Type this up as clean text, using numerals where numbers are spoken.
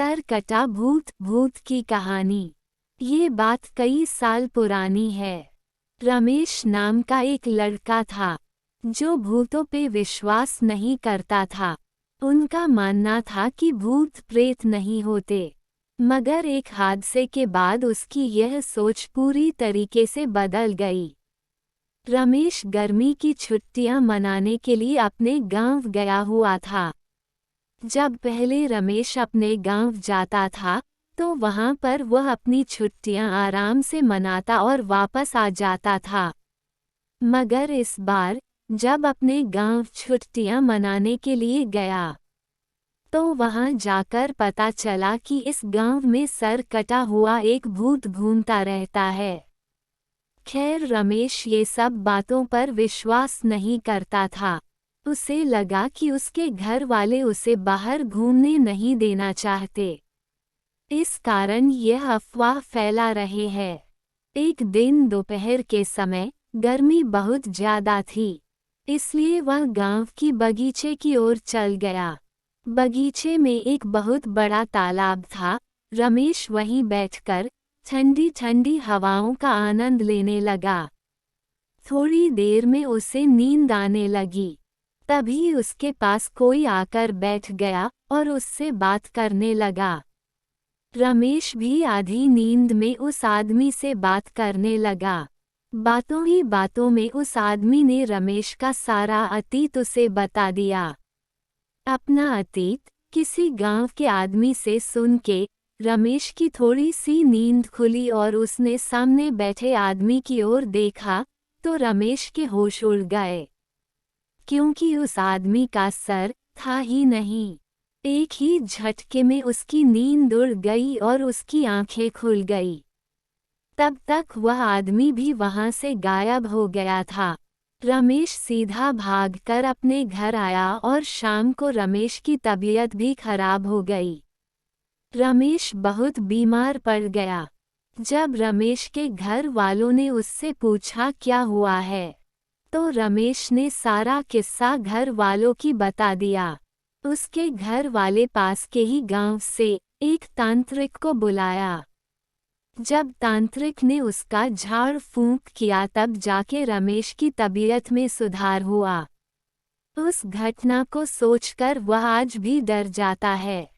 Sir कटा भूत भूत की कहानी। ये बात कई साल पुरानी है। रमेश नाम का एक लड़का था जो भूतों पे विश्वास नहीं करता था। उनका मानना था कि भूत प्रेत नहीं होते। मगर एक हादसे के बाद उसकी यह सोच पूरी तरीके से बदल गई। रमेश गर्मी की छुट्टियां मनाने के लिए अपने गांव गया हुआ था। जब पहले रमेश अपने गांव जाता था तो वहां पर वह अपनी छुट्टियां आराम से मनाता और वापस आ जाता था। मगर इस बार जब अपने गांव छुट्टियां मनाने के लिए गया तो वहां जाकर पता चला कि इस गांव में सर कटा हुआ एक भूत घूमता रहता है। खैर रमेश ये सब बातों पर विश्वास नहीं करता था। उसे लगा कि उसके घर वाले उसे बाहर घूमने नहीं देना चाहते। इस कारण यह अफवाह फैला रहे हैं। एक दिन दोपहर के समय गर्मी बहुत ज्यादा थी, इसलिए वह गांव की बगीचे की ओर चल गया। बगीचे में एक बहुत बड़ा तालाब था। रमेश वहीं बैठकर ठंडी ठंडी हवाओं का आनंद लेने लगा। थोड़ी देर में उसे नींद आने लगी। तभी उसके पास कोई आकर बैठ गया और उससे बात करने लगा। रमेश भी आधी नींद में उस आदमी से बात करने लगा। बातों ही बातों में उस आदमी ने रमेश का सारा अतीत उसे बता दिया। अपना अतीत किसी गांव के आदमी से सुन के रमेश की थोड़ी सी नींद खुली और उसने सामने बैठे आदमी की ओर देखा तो रमेश के होश उड़ गए, क्योंकि उस आदमी का सर था ही नहीं। एक ही झटके में उसकी नींद उड़ गई और उसकी आंखें खुल गई। तब तक वह आदमी भी वहां से गायब हो गया था। रमेश सीधा भागकर अपने घर आया और शाम को रमेश की तबीयत भी खराब हो गई। रमेश बहुत बीमार पड़ गया। जब रमेश के घर वालों ने उससे पूछा क्या हुआ है तो रमेश ने सारा किस्सा घर वालों की बता दिया। उसके घर वाले पास के ही गांव से एक तांत्रिक को बुलाया। जब तांत्रिक ने उसका झाड़ फूंक किया तब जाके रमेश की तबीयत में सुधार हुआ। उस घटना को सोचकर वह आज भी डर जाता है।